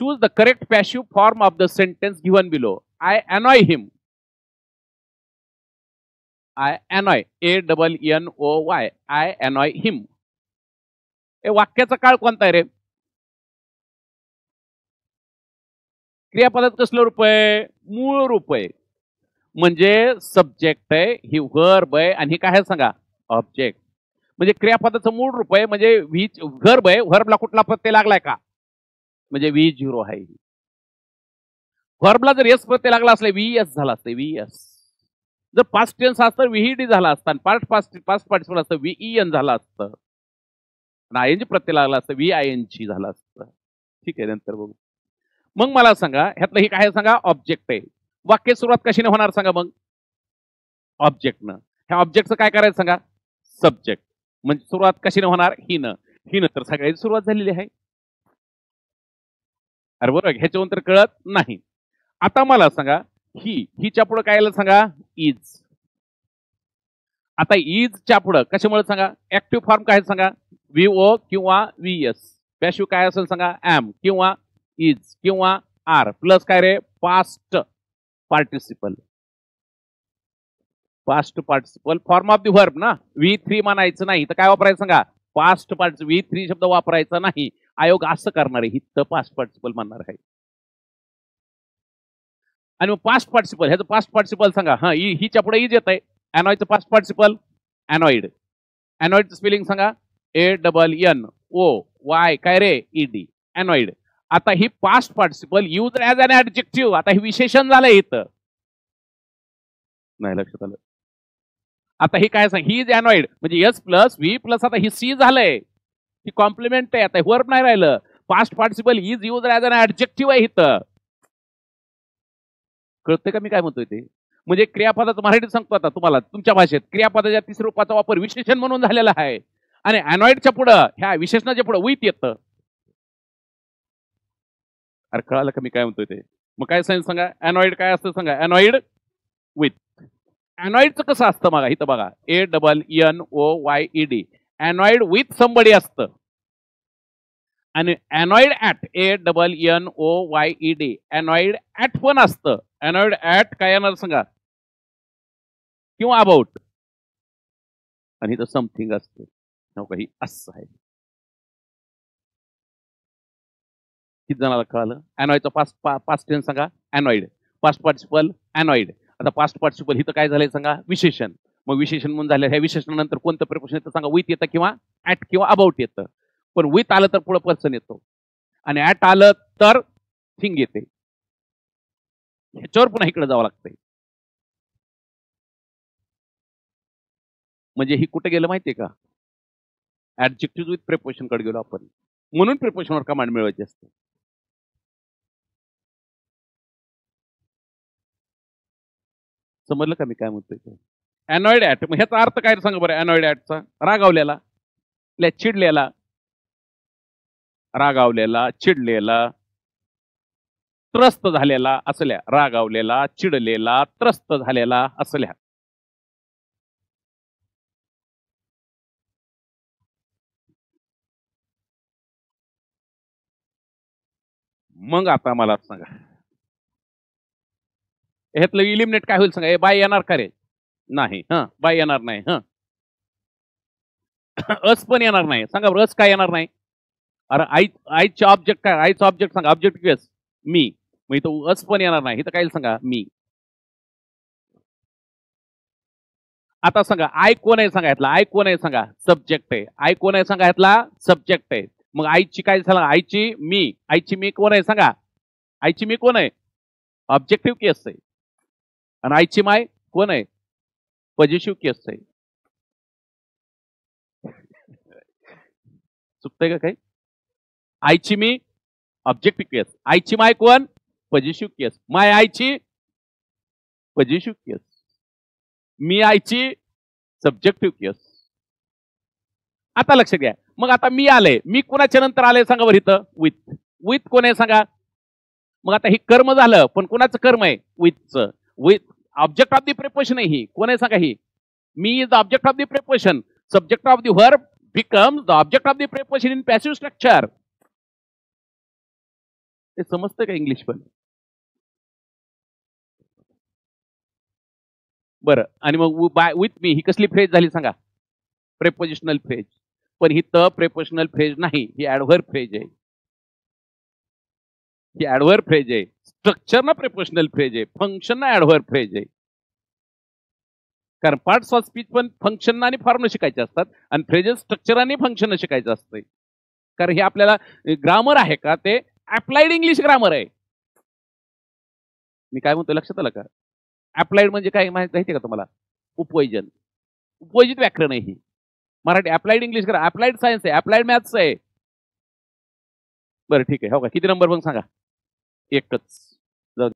choose the correct passive form of the sentence given below. I annoy him. I annoy. A-N-N-O-Y. I annoy him. हे वाक्याचा काळ कोणता आहे रे? क्रियापदात कसलं रूप आहे? मूळ रूप आहे. म्हणजे सब्जेक्ट आहे, ही व्हर्ब आहे आणि ही काय आहे सांगा? ऑब्जेक्ट. म्हणजे क्रियापदाचं मूळ रूप आहे. म्हणजे व्हर्ब आहे. व्हर्बला कुठला प्रत्यय लागलाय का? म्हणजे V0 आहे. व्हर्बला जर एस प्रत्यय लागला असला VS झाला असतं. VS. जर पास्ट टेन्स असतं VED झाला असता. पास्ट पार्टिसिपल असतं VEN झाला असतं. आणि ING प्रत्यय लागला असतं VING झाला असतं. ठीक आहे, नंतर बघू. मग मला सांगा ह्यातलं हे काय सांगा? ऑब्जेक्ट आहे. वाक्य सुरुवात कशाने होणार सांगा? मग ऑब्जेक्टनं. ह्या ऑब्जेक्टचं काय करायचं सांगा? सब्जेक्ट. म्हणजे सुरुवात कशाने होणार? हिनं. हिनं तर सगळ्याची सुरुवात झालेली आहे. अरे बरोबर, ह्याच्यावरून तर कळत नाही. आता मला सांगा हिच्या पुढे काय सांगा? इज. आता इजच्या पुढे कशामुळे सांगा? ऍक्टिव्ह फॉर्म काय सांगा? VO किंवा VS. पॅसिव्ह काय असेल सांगा? एम किंवा इज किंवा आर प्लस काय रे? Past participle. Past participle form of the verb ना. V3 म्हणायचं नाही तर काय वापरायचं सांगा? Past participle. V3 शब्द वापरायचा नाही. आयोग असं करणार आहे, हिथं पास्ट पार्टिसिपल म्हणणार आहे. आणि मग पास्ट पार्टिसिपल ह्याचं पास्ट पार्टिसिपल सांगा? हा हिच्या पुढे इज येत आहे. अनॉयचं पास्ट पार्टिसिपल अनॉइड. अनॉइडचं स्पेलिंग सांगा? ANNOY काय रे? ED. अनॉइड. आता ही past participle use as an adjective. आता हे विशेषण झालंय इथं. नाही लक्षात आलं? आता हे काय सांग? ही इज अनॉइड म्हणजे S प्लस V प्लस आता ही C झालंय. ही कॉम्प्लिमेंट आहे. आता वर्ब नाही राहिलं. Past participle is use as an adjective आहे इथं. कळतंय का मी काय म्हणतोय ते? म्हणजे क्रियापदाचं मराठीत सांगतो आता तुम्हाला तुमच्या भाषेत. क्रियापदाच्या तिसऱ्या रूपाचा वापर विशेषण म्हणून झालेला आहे. आणि अनॉइडच्या पुढं ह्या विशेषणाच्या पुढं विथ येतं. अरे कळालं का मी काय म्हणतोय ते? मग काय सांगा? अनॉइड काय असतं सांगा? Annoyed with. अनॉइडचं कसं असतं बघा इथं बघा? ANNOYED. अनॉइड विथ समबडी असतं. आणि annoyed at ANNOYED. Annoyed at पण असतं. अनॉइड ऍट काय येणार सांगा? किंवा अबाउट. आणि इथं समथिंग असतं. काही असं आहे. किती जणाला कळालं? अनॉइडचा पास्ट टेन्स सांगा? अनॉइड. Past participle annoyed. आता पास्ट पार्टिसिपल इथं काय झालंय सांगा? विशेषण. मग विशेषण म्हणून झालं. ह्या विशेषणानंतर कोणतं प्रिपोजिशन येतं सांगा? विथ येतं किंवा ऍट किंवा अबाउट येतं. पण विथ आलं तर पुढे पर्सन येतो आणि ऍट आलं तर थिंग येते. ह्याच्यावर पुन्हा इकडे जावं लागतंय. म्हणजे ही कुठे गेलं माहितीये का? ऍडजेक्टिव्ह विथ प्रिपोजिशन कडे गेलो आपण. म्हणून प्रिपोजिशनवर कमांड मिळवायची असते. समजलं का मी काय म्हणतोय? Annoyed at. मग ह्याचा अर्थ काय सांगा बरं? अनॉइड ऍटचा रागावलेला, चिडलेला, रागावलेला, चिडलेला, त्रस्त झालेला असल्या. रागावलेला, चिडलेला, त्रस्त झालेला असल्या. मग आता मला सांगा ह्यातलं इलिमिनेट काय होईल सांगा? बाय येणार का रे? नाही. बाय येणार नाही. अस पण येणार नाही. सांगा बरं अस काय येणार नाही? अरे आईचे ऑब्जेक्ट काय? आईचं ऑब्जेक्ट सांगा. ऑब्जेक्ट केस मी. मग इथं अस पण येणार नाही. इथं काय सांगा? मी. आता सांगा आय कोण आहे सांगा? ह्यातला आय कोण आहे सांगा? सब्जेक्ट आहे. आय कोण आहे सांगा? ह्यातला सब्जेक्ट आहे. मग आईची काय सांगा? आईची मी. आईची मी कोण आहे सांगा? आईची मी कोण आहे? ऑब्जेक्टिव्ह केस आहे. आणि आईची माय कोण आहे? पॉझिटिव्ह केस आहे. चुकतंय का काही? आईची मी ऑब्जेक्टिव्ह केस. आईची माय कोण? पॉझिटिव्ह केस. माय आईची पॉझिटिव्ह केस. मी आईची सब्जेक्टिव्ह केस. आता लक्ष घ्या. मग आता मी आले. मी कोणाच्या नंतर आले सांगा बरं इथं? विथ. विथ कोण आहे सांगा? मग आता हे कर्म झालं पण कोणाचं कर्म आहे? विथचं. With object of the preposition आहे. ही कोण आहे सांगा? ही me is the object of the preposition. Subject of the verb becomes the object of the preposition in passive structure. ते समजतं का इंग्लिश पण? बरं आणि मग बाय विथ मी ही कसली फ्रेज झाली सांगा? Prepositional phrase. पण ही प्रेपोजिशनल फ्रेज नाही, ही ॲडव्हर्ब फ्रेज आहे. ही ॲडव्हर्ब फ्रेज आहे. स्ट्रक्चर ना प्रेपोजिशनल फ्रेज आहे, फंक्शन ना ॲडव्हर्ब फ्रेज आहे. कारण पार्ट्स ऑफ स्पीच पण फंक्शन आणि फॉर्म शिकायचे असतात आणि फ्रेजेस स्ट्रक्चर आणि फंक्शन शिकायचं असतं. कारण हे आपल्याला ग्रामर आहे का ते अप्लाइड इंग्लिश ग्रामर आहे. मी काय म्हणतो लक्षात आलं का? अप्लाइड म्हणजे काय माहिती आहे का तुम्हाला? उपयोजन. उपयोजित व्याकरण आहे ही. Marathi applied English grammar, applied science आहे, अप्लाइड मॅथ्स आहे. बरं ठीक आहे. हो का? किती नंबर मग सांगा? एकच.